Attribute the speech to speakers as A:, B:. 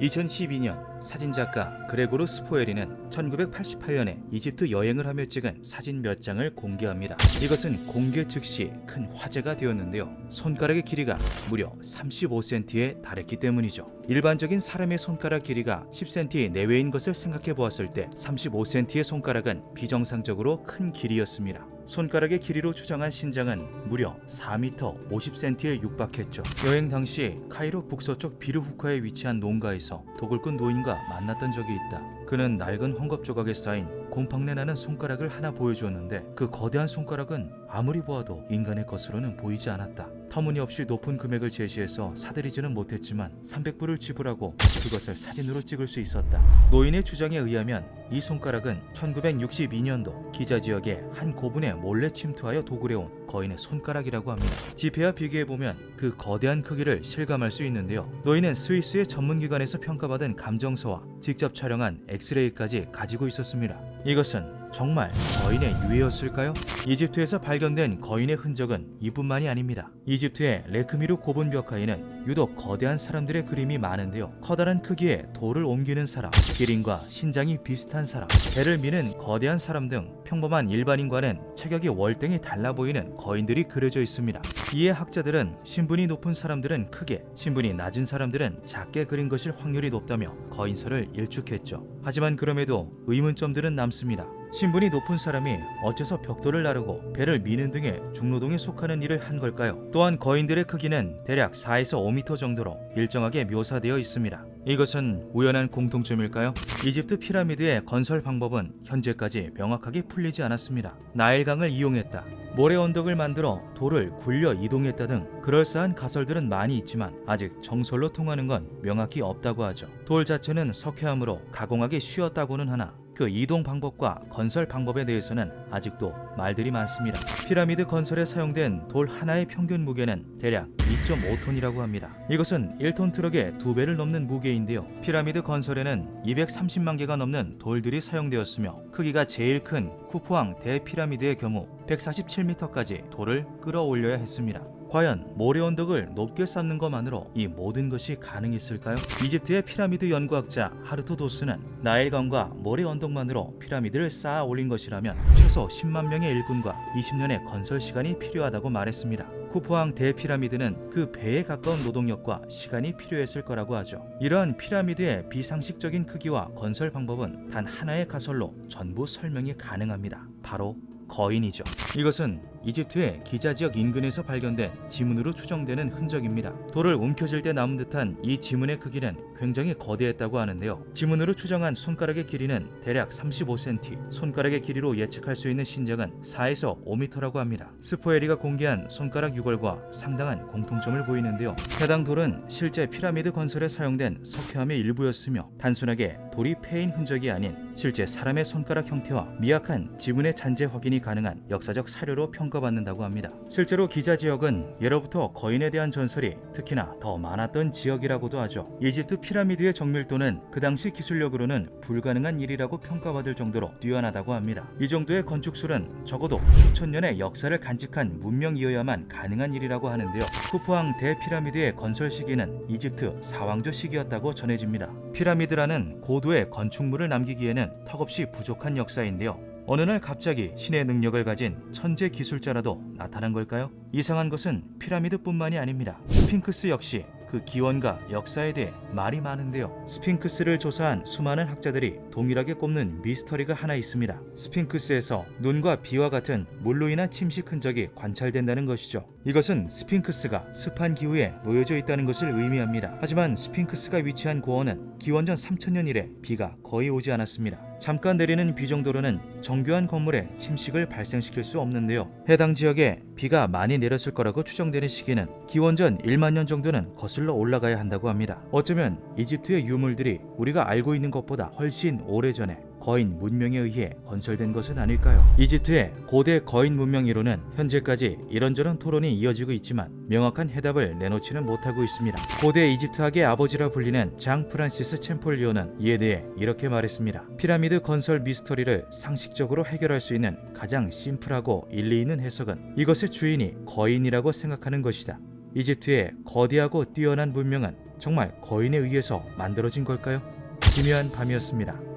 A: 2012년 사진작가 그레고르 스포에리는 1988년에 이집트 여행을 하며 찍은 사진 몇 장을 공개합니다. 이것은 공개 즉시 큰 화제가 되었는데요. 손가락의 길이가 무려 35cm에 달했기 때문이죠. 일반적인 사람의 손가락 길이가 10cm 내외인 것을 생각해 보았을 때 35cm의 손가락은 비정상적으로 큰 길이였습니다. 손가락의 길이로 추정한 신장은 무려 4m 50cm에 육박했죠. 여행 당시 카이로 북서쪽 비르후카에 위치한 농가에서 도굴꾼 노인과 만났던 적이 있다. 그는 낡은 헝겊 조각에 쌓인 곰팡내 나는 손가락을 하나 보여주었는데 그 거대한 손가락은 아무리 보아도 인간의 것으로는 보이지 않았다. 터무니없이 높은 금액을 제시해서 사들이지는 못했지만 300불을 지불하고 그것을 사진으로 찍을 수 있었다. 노인의 주장에 의하면 이 손가락은 1962년도 기자 지역의 한 고분에 몰래 침투하여 도굴해온 거인의 손가락이라고 합니다. 지폐와 비교해보면 그 거대한 크기를 실감할 수 있는데요. 노인은 스위스의 전문기관에서 평가받은 감정서와 직접 촬영한 엑스레이까지 가지고 있었습니다. 이것은 정말 거인의 유해였을까요? 이집트에서 발견된 거인의 흔적은 이뿐만이 아닙니다. 이집트의 레크미르 고분 벽화에는 유독 거대한 사람들의 그림이 많은데요. 커다란 크기의 돌을 옮기는 사람, 기린과 신장이 비슷한 사람, 배를 미는 거대한 사람 등 평범한 일반인과는 체격이 월등히 달라 보이는 거인들이 그려져 있습니다. 이에 학자들은 신분이 높은 사람들은 크게, 신분이 낮은 사람들은 작게 그린 것일 확률이 높다며 거인설을 일축했죠. 하지만 그럼에도 의문점들은 남습니다. 신분이 높은 사람이 어째서 벽돌을 나르고 배를 미는 등의 중노동에 속하는 일을 한 걸까요? 또한 거인들의 크기는 대략 4에서 5m 정도로 일정하게 묘사되어 있습니다. 이것은 우연한 공통점일까요? 이집트 피라미드의 건설 방법은 현재까지 명확하게 풀리지 않았습니다. 나일강을 이용했다, 모래 언덕을 만들어 돌을 굴려 이동했다 등 그럴싸한 가설들은 많이 있지만 아직 정설로 통하는 건 명확히 없다고 하죠. 돌 자체는 석회암으로 가공하기 쉬웠다고는 하나 그 이동 방법과 건설 방법에 대해서는 아직도 말들이 많습니다. 피라미드 건설에 사용된 돌 하나의 평균 무게는 대략 2.5톤이라고 합니다. 이것은 1톤 트럭의 2배를 넘는 무게인데요. 피라미드 건설에는 230만 개가 넘는 돌들이 사용되었으며 크기가 제일 큰 쿠푸왕 대피라미드의 경우 147m까지 돌을 끌어올려야 했습니다. 과연 모래 언덕을 높게 쌓는 것만으로 이 모든 것이 가능했을까요? 이집트의 피라미드 연구학자 하르토 도스는 나일강과 모래 언덕만으로 피라미드를 쌓아 올린 것이라면 최소 10만 명의 일꾼과 20년의 건설 시간이 필요하다고 말했습니다. 쿠푸왕 대피라미드는 그 배에 가까운 노동력과 시간이 필요했을 거라고 하죠. 이러한 피라미드의 비상식적인 크기와 건설 방법은 단 하나의 가설로 전부 설명이 가능합니다. 바로 거인이죠. 이것은 이집트의 기자 지역 인근에서 발견된 지문으로 추정되는 흔적입니다. 돌을 움켜쥘 때 남은 듯한 이 지문의 크기는 굉장히 거대했다고 하는데요. 지문으로 추정한 손가락의 길이는 대략 35cm, 손가락의 길이로 예측할 수 있는 신장은 4에서 5m라고 합니다. 스포에리가 공개한 손가락 유골과 상당한 공통점을 보이는데요. 해당 돌은 실제 피라미드 건설에 사용된 석회암의 일부였으며 단순하게 돌이 패인 흔적이 아닌 실제 사람의 손가락 형태와 미약한 지문의 잔재 확인이 가능한 역사적 사료로 평가받는다고 합니다. 실제로 기자 지역은 예로부터 거인에 대한 전설이 특히나 더 많았던 지역이라고도 하죠. 이집트 피라미드의 정밀도는 그 당시 기술력으로는 불가능한 일이라고 평가받을 정도로 뛰어나다고 합니다. 이 정도의 건축술은 적어도 수천 년의 역사를 간직한 문명이어야만 가능한 일이라고 하는데요. 쿠푸왕 대피라미드의 건설 시기는 이집트 사왕조 시기였다고 전해집니다. 피라미드라는 고도의 건축물을 남기기에는 턱없이 부족한 역사인데요. 어느 날 갑자기 신의 능력을 가진 천재 기술자라도 나타난 걸까요? 이상한 것은 피라미드뿐만이 아닙니다. 스핑크스 역시 그 기원과 역사에 대해 말이 많은데요. 스핑크스를 조사한 수많은 학자들이 동일하게 꼽는 미스터리가 하나 있습니다. 스핑크스에서 눈과 비와 같은 물로 인한 침식 흔적이 관찰된다는 것이죠. 이것은 스핑크스가 습한 기후에 놓여져 있다는 것을 의미합니다. 하지만 스핑크스가 위치한 고원은 기원전 3000년 이래 비가 거의 오지 않았습니다. 잠깐 내리는 비 정도로는 정교한 건물에 침식을 발생시킬 수 없는데요. 해당 지역에 비가 많이 내렸을 거라고 추정되는 시기는 기원전 1만 년 정도는 거슬러 올라가야 한다고 합니다. 어쩌면 이집트의 유물들이 우리가 알고 있는 것보다 훨씬 오래전에 거인 문명에 의해 건설된 것은 아닐까요? 이집트의 고대 거인 문명 이론은 현재까지 이런저런 토론이 이어지고 있지만 명확한 해답을 내놓지는 못하고 있습니다. 고대 이집트학의 아버지라 불리는 장 프란시스 챔폴리오는 이에 대해 이렇게 말했습니다. 피라미드 건설 미스터리를 상식적으로 해결할 수 있는 가장 심플하고 일리 있는 해석은 이것의 주인이 거인이라고 생각하는 것이다. 이집트의 거대하고 뛰어난 문명은 정말 거인에 의해서 만들어진 걸까요? 기묘한 밤이었습니다.